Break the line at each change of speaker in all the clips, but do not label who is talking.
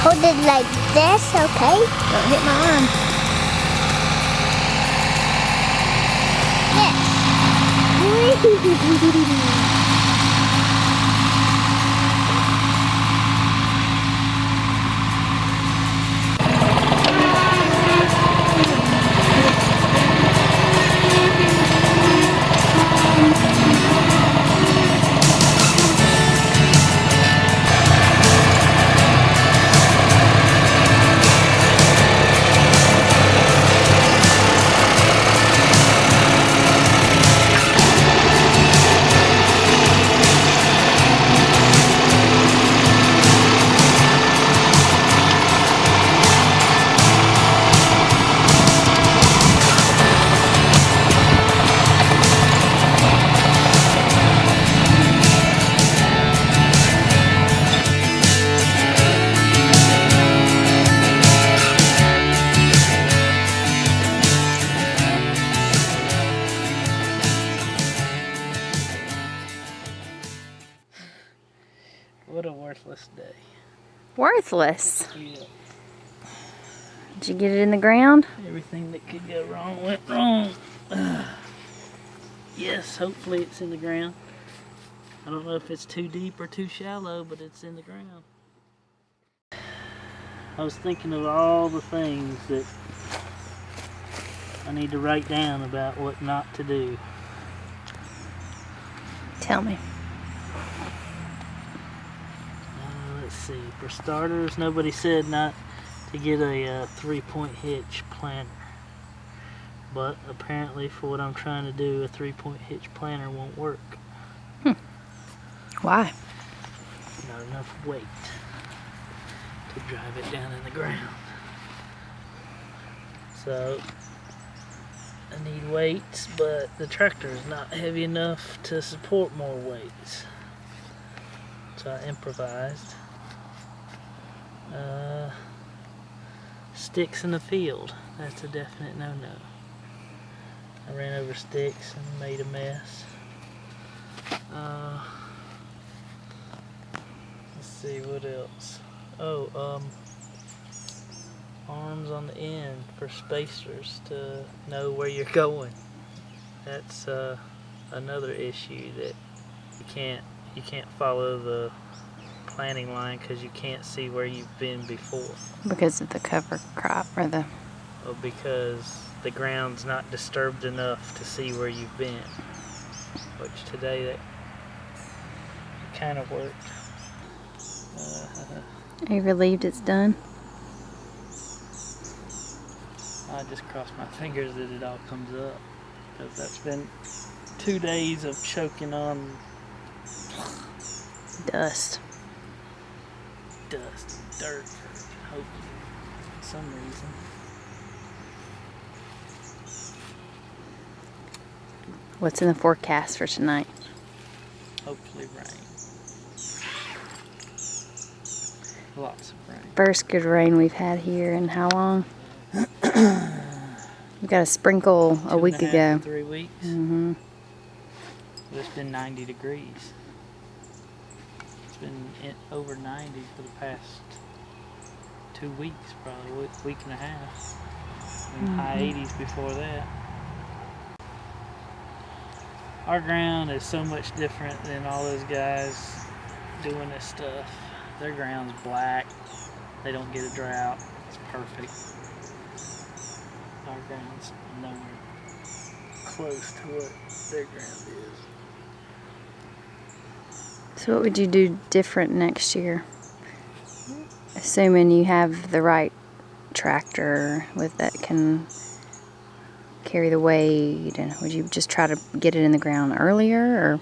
Hold it like this, okay?
Don't hit my arm.
Yes.
What a worthless day.
Worthless.
Yeah.
Did you get it in the ground?
Everything that could go wrong went wrong. Yes, hopefully it's in the ground. I don't know if it's too deep or too shallow, but it's in the ground. I was thinking of all the things that I need to write down about what not to do.
Tell me.
Let's see. For starters, nobody said not to get a 3-point hitch planter. But apparently for what I'm trying to do, a 3-point hitch planter won't work.
Why?
Not enough weight to drive it down in the ground. So I need weights, but the tractor is not heavy enough to support more weights. So I improvised. Sticks in the field. That's a definite no-no. I ran over sticks and made a mess. Let's see what else. Arms on the end for spacers to know where you're going. That's another issue that you can't follow the planting line because you can't see where you've been before.
Because of the cover crop or the...
Or because the ground's not disturbed enough to see where you've been. Which today that kind of worked.
Are you relieved it's done?
I just crossed my fingers that it all comes up. Because that's been 2 days of choking on
Dust.
dust and dirt for hopefully some reason.
What's in the forecast for tonight?
Hopefully rain. Lots of rain.
First good rain we've had here in how long? We got a sprinkle a week
2.5
ago.
to 3 weeks.
Mm-hmm.
It's been 90 degrees. It's been over 90 for the past 2 weeks, probably week and a half. And high 80s before that. Our ground is so much different than all those guys doing this stuff. Their ground's black. They don't get a drought. It's perfect. Our ground's nowhere close to what their ground is.
So what would you do different next year? Assuming you have the right tractor with that can carry the weight, and would you just try to get it in the ground earlier, or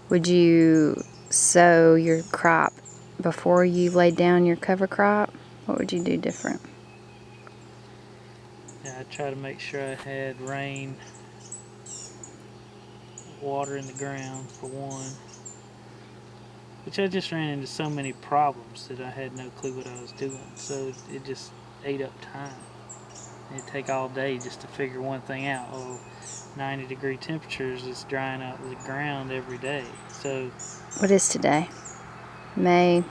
would you sow your crop before you laid down your cover crop? What would you do different?
Yeah, I try to make sure I had rain, water in the ground for one. Which I just ran into so many problems that I had no clue what I was doing. So it just ate up time. It'd take all day just to figure one thing out. Oh, 90-degree temperatures is drying out the ground every day. So
What is today? May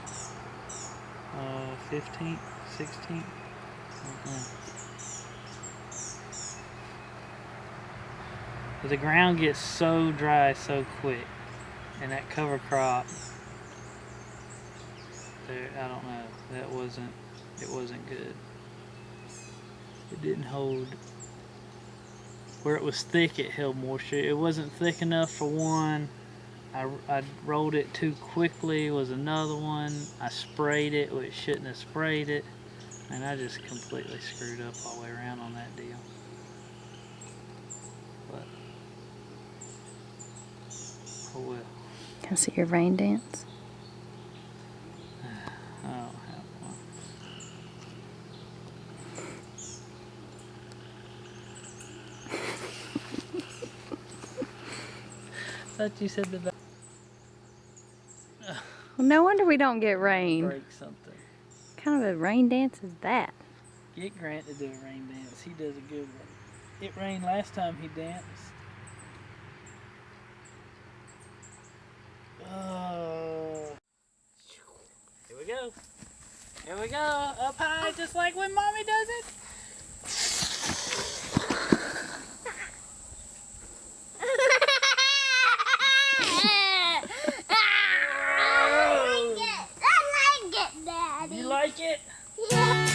15th, 16th. But the ground gets so dry so quick, and that cover crop, there, I don't know, it wasn't good. It didn't hold. Where it was thick, it held moisture. It wasn't thick enough for one. I rolled it too quickly was another one. I sprayed it where it shouldn't have sprayed it. And I just completely screwed up all the way around on that deal. But, oh well.
Can I see your rain dance?
I don't have one. Thought you said the back.
Well, no wonder we don't get rain.
Break something.
What kind of a rain dance is that?
Get Grant to do a rain dance. He does a good one. It rained last time he danced. Oh. Here we go. Here we go. Up high, just like when Mommy does it.
I like it, Daddy.
You like it?
Yeah.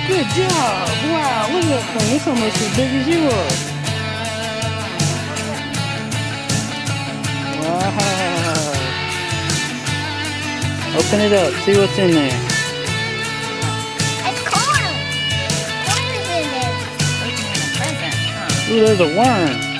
Good job! Wow, look at that thing. It's almost as big as you are. Wow. Open it up. See what's in there.
It's corn. Corn is in it.
Ooh, there's a worm.